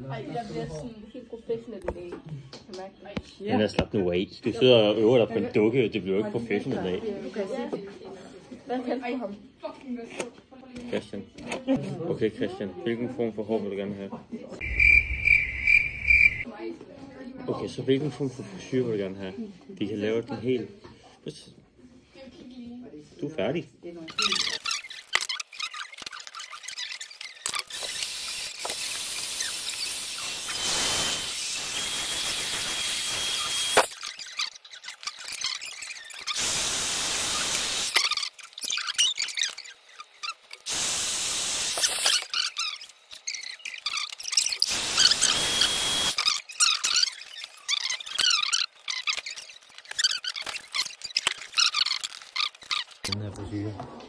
Ej, jeg bliver sådan helt professionel i dag. Men jeg slap nu af. Du sidder og øver dig på en dukke, det bliver jo ikke professionelt af. Hvad kaldte du ham? Christian. Okay, Christian. Hvilken form for hår vil du gerne have? Okay, så hvilken form for frisyr vil du gerne have? De kan lave den helt. Du er færdig. Den her frisyr.